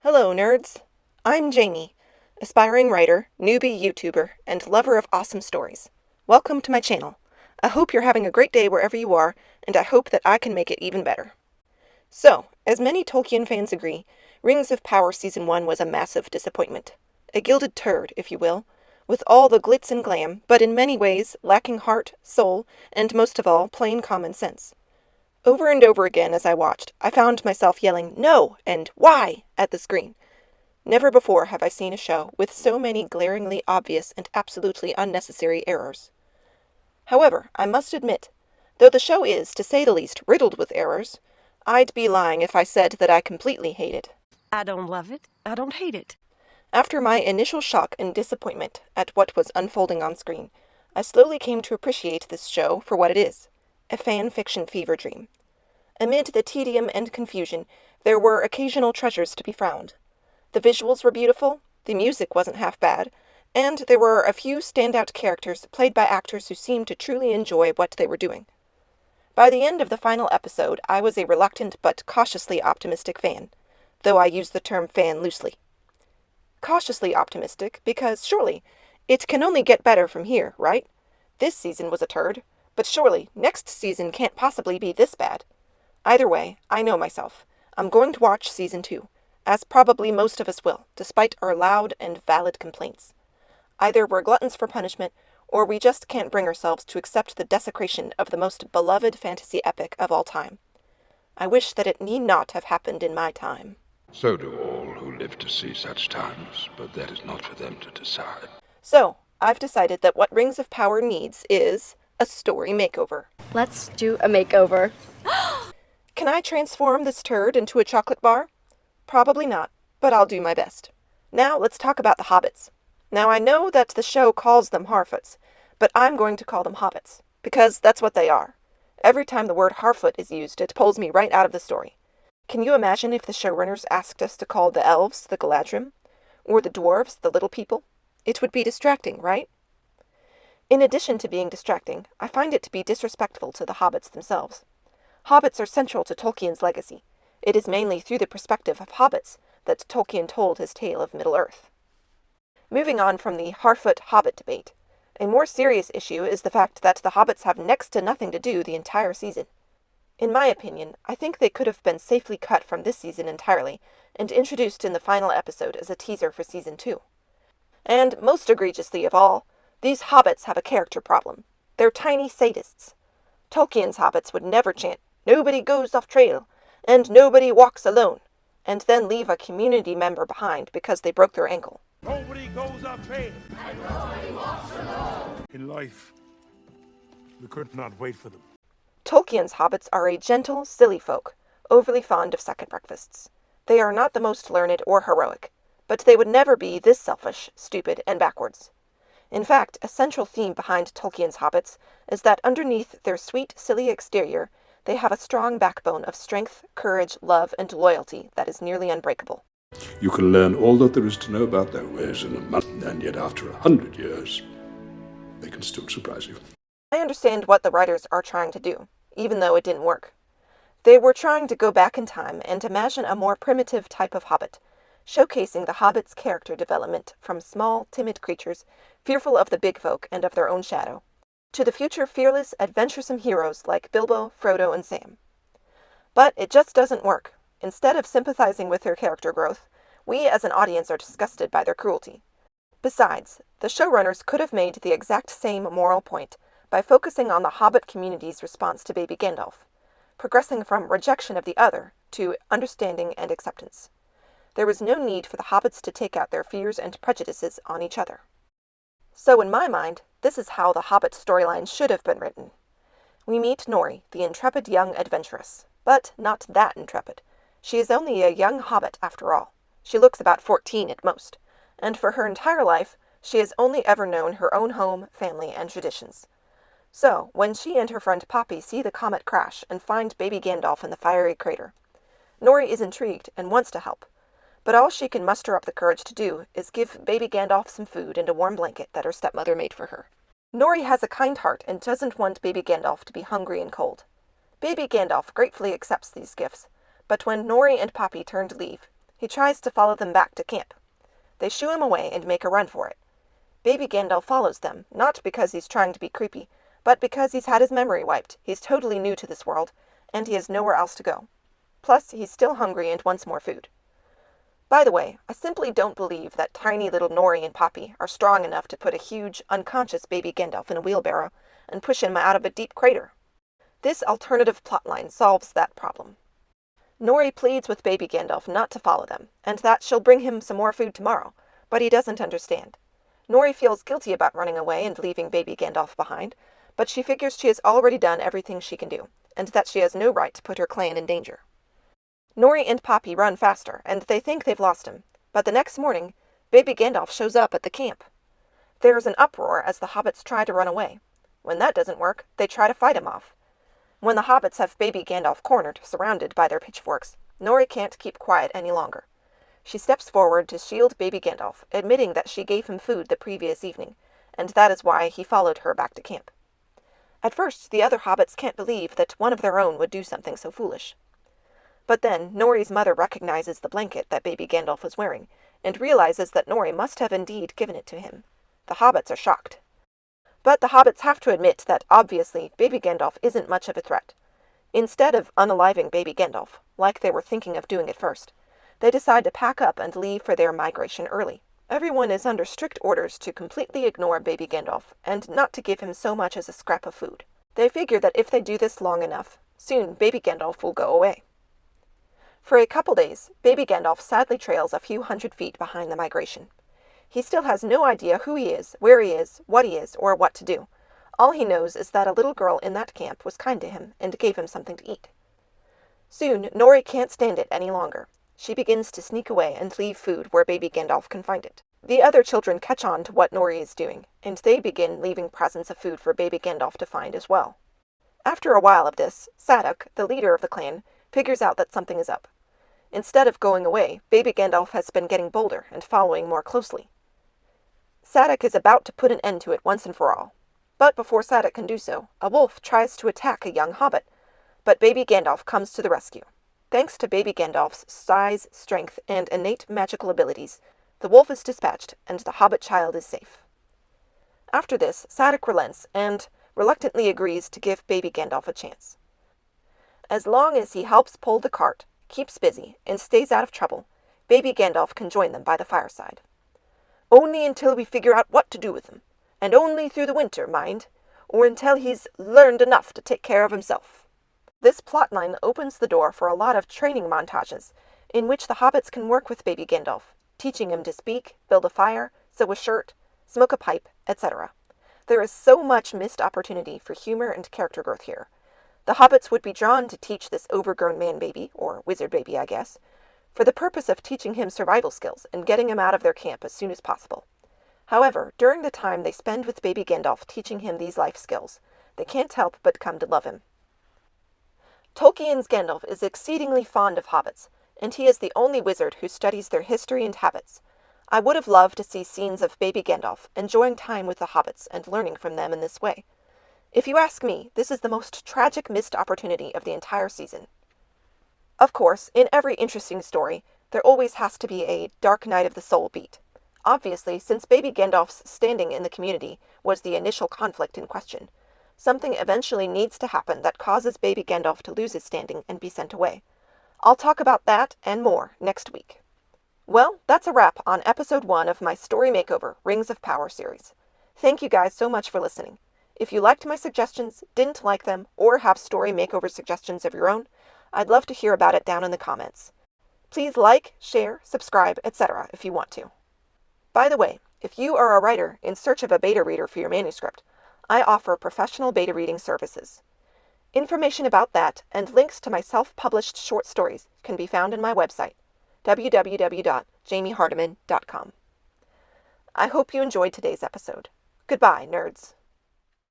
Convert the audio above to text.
Hello, nerds! I'm Jamie, aspiring writer, newbie YouTuber, and lover of awesome stories. Welcome to my channel. I hope you're having a great day wherever you are, and I hope that I can make it even better. So, as many Tolkien fans agree, Rings of Power Season 1 was a massive disappointment. A gilded turd, if you will, with all the glitz and glam, but in many ways lacking heart, soul, and most of all, plain common sense. Over and over again as I watched, I found myself yelling "No!" and "Why?" at the screen. Never before have I seen a show with so many glaringly obvious and absolutely unnecessary errors. However, I must admit, though the show is, to say the least, riddled with errors, I'd be lying if I said that I completely hate it. I don't love it. I don't hate it. After my initial shock and disappointment at what was unfolding on screen, I slowly came to appreciate this show for what it is, a fan fiction fever dream. Amid the tedium and confusion, there were occasional treasures to be found. The visuals were beautiful, the music wasn't half bad, and there were a few standout characters played by actors who seemed to truly enjoy what they were doing. By the end of the final episode, I was a reluctant but cautiously optimistic fan, though I use the term fan loosely. Cautiously optimistic because, surely, it can only get better from here, right? This season was a turd, but surely next season can't possibly be this bad. Either way, I know myself. I'm going to watch Season 2, as probably most of us will, despite our loud and valid complaints. Either we're gluttons for punishment, or we just can't bring ourselves to accept the desecration of the most beloved fantasy epic of all time. I wish that it need not have happened in my time. So do all who live to see such times, but that is not for them to decide. So, I've decided that what Rings of Power needs is a story makeover. Let's do a makeover. Can I transform this turd into a chocolate bar? Probably not, but I'll do my best. Now let's talk about the hobbits. Now I know that the show calls them Harfoots, but I'm going to call them hobbits, because that's what they are. Every time the word Harfoot is used, it pulls me right out of the story. Can you imagine if the showrunners asked us to call the elves the Galadrim? Or the dwarves the little people? It would be distracting, right? In addition to being distracting, I find it to be disrespectful to the hobbits themselves. Hobbits are central to Tolkien's legacy. It is mainly through the perspective of hobbits that Tolkien told his tale of Middle-earth. Moving on from the Harfoot-Hobbit debate, a more serious issue is the fact that the hobbits have next to nothing to do the entire season. In my opinion, I think they could have been safely cut from this season entirely and introduced in the final episode as a teaser for Season 2. And, most egregiously of all, these hobbits have a character problem. They're tiny sadists. Tolkien's hobbits would never chant, "Nobody goes off trail," and "Nobody walks alone," and then leave a community member behind because they broke their ankle. Nobody goes off trail. And nobody walks alone. In life, we could not wait for them. Tolkien's hobbits are a gentle, silly folk, overly fond of second breakfasts. They are not the most learned or heroic, but they would never be this selfish, stupid, and backwards. In fact, a central theme behind Tolkien's hobbits is that underneath their sweet, silly exterior, they have a strong backbone of strength, courage, love, and loyalty that is nearly unbreakable. You can learn all that there is to know about their ways in a month, and yet after 100 years, they can still surprise you. I understand what the writers are trying to do, even though it didn't work. They were trying to go back in time and imagine a more primitive type of hobbit, showcasing the hobbits' character development from small, timid creatures, fearful of the big folk and of their own shadow, to the future fearless, adventuresome heroes like Bilbo, Frodo, and Sam. But it just doesn't work. Instead of sympathizing with their character growth, we as an audience are disgusted by their cruelty. Besides, the showrunners could have made the exact same moral point by focusing on the hobbit community's response to Baby Gandalf, progressing from rejection of the other to understanding and acceptance. There was no need for the hobbits to take out their fears and prejudices on each other. So in my mind, this is how the hobbit storyline should have been written. We meet Nori, the intrepid young adventuress, but not that intrepid. She is only a young hobbit after all. She looks about 14 at most, and for her entire life, she has only ever known her own home, family, and traditions. So, when she and her friend Poppy see the comet crash and find Baby Gandalf in the fiery crater, Nori is intrigued and wants to help, but all she can muster up the courage to do is give Baby Gandalf some food and a warm blanket that her stepmother made for her. Nori has a kind heart and doesn't want Baby Gandalf to be hungry and cold. Baby Gandalf gratefully accepts these gifts, but when Nori and Poppy turn to leave, He tries to follow them back to camp. They shoo him away and make a run for it. Baby Gandalf follows them, not because he's trying to be creepy, but because he's had his memory wiped, he's totally new to this world, and he has nowhere else to go. Plus, he's still hungry and wants more food. By the way, I simply don't believe that tiny little Nori and Poppy are strong enough to put a huge, unconscious Baby Gandalf in a wheelbarrow and push him out of a deep crater. This alternative plotline solves that problem. Nori pleads with Baby Gandalf not to follow them, and that she'll bring him some more food tomorrow, but he doesn't understand. Nori feels guilty about running away and leaving Baby Gandalf behind, but she figures she has already done everything she can do, and that she has no right to put her clan in danger. Nori and Poppy run faster, and they think they've lost him, but the next morning, Baby Gandalf shows up at the camp. There's an uproar as the hobbits try to run away. When that doesn't work, they try to fight him off. When the hobbits have Baby Gandalf cornered, surrounded by their pitchforks, Nori can't keep quiet any longer. She steps forward to shield Baby Gandalf, admitting that she gave him food the previous evening, and that is why he followed her back to camp. At first, the other hobbits can't believe that one of their own would do something so foolish. But then, Nori's mother recognizes the blanket that Baby Gandalf was wearing, and realizes that Nori must have indeed given it to him. The hobbits are shocked. But the hobbits have to admit that, obviously, Baby Gandalf isn't much of a threat. Instead of unaliving Baby Gandalf, like they were thinking of doing at first, they decide to pack up and leave for their migration early. Everyone is under strict orders to completely ignore Baby Gandalf, and not to give him so much as a scrap of food. They figure that if they do this long enough, soon Baby Gandalf will go away. For a couple days, Baby Gandalf sadly trails a few hundred feet behind the migration. He still has no idea who he is, where he is, or what to do. All he knows is that a little girl in that camp was kind to him and gave him something to eat. Soon, Nori can't stand it any longer. She begins to sneak away and leave food where Baby Gandalf can find it. The other children catch on to what Nori is doing, and they begin leaving presents of food for Baby Gandalf to find as well. After a while of this, Sadok, the leader of the clan, figures out that something is up. Instead of going away, Baby Gandalf has been getting bolder and following more closely. Sadok is about to put an end to it once and for all. But before Sadok can do so, a wolf tries to attack a young hobbit, but Baby Gandalf comes to the rescue. Thanks to Baby Gandalf's size, strength, and innate magical abilities, the wolf is dispatched and the hobbit child is safe. After this, Sadok relents and reluctantly agrees to give Baby Gandalf a chance. As long as he helps pull the cart, keeps busy, and stays out of trouble, Baby Gandalf can join them by the fireside. Only until we figure out what to do with him, and only through the winter, mind, or until he's learned enough to take care of himself. This plotline opens the door for a lot of training montages, in which the hobbits can work with Baby Gandalf, teaching him to speak, build a fire, sew a shirt, smoke a pipe, etc. There is so much missed opportunity for humor and character growth here. The hobbits would be drawn to teach this overgrown man-baby, or wizard-baby I guess, for the purpose of teaching him survival skills and getting him out of their camp as soon as possible. However, during the time they spend with Baby Gandalf teaching him these life skills, they can't help but come to love him. Tolkien's Gandalf is exceedingly fond of hobbits, and he is the only wizard who studies their history and habits. I would have loved to see scenes of Baby Gandalf enjoying time with the hobbits and learning from them in this way. If you ask me, this is the most tragic missed opportunity of the entire season. Of course, in every interesting story, there always has to be a dark night of the soul beat. Obviously, since Baby Gandalf's standing in the community was the initial conflict in question, something eventually needs to happen that causes Baby Gandalf to lose his standing and be sent away. I'll talk about that and more next week. Well, that's a wrap on episode 1 of my Story Makeover Rings of Power series. Thank you guys so much for listening. If you liked my suggestions, didn't like them, or have story makeover suggestions of your own, I'd love to hear about it down in the comments. Please like, share, subscribe, etc. if you want to. By the way, if you are a writer in search of a beta reader for your manuscript, I offer professional beta reading services. Information about that and links to my self-published short stories can be found on my website, www.jamiehardiman.com. I hope you enjoyed today's episode. Goodbye, nerds.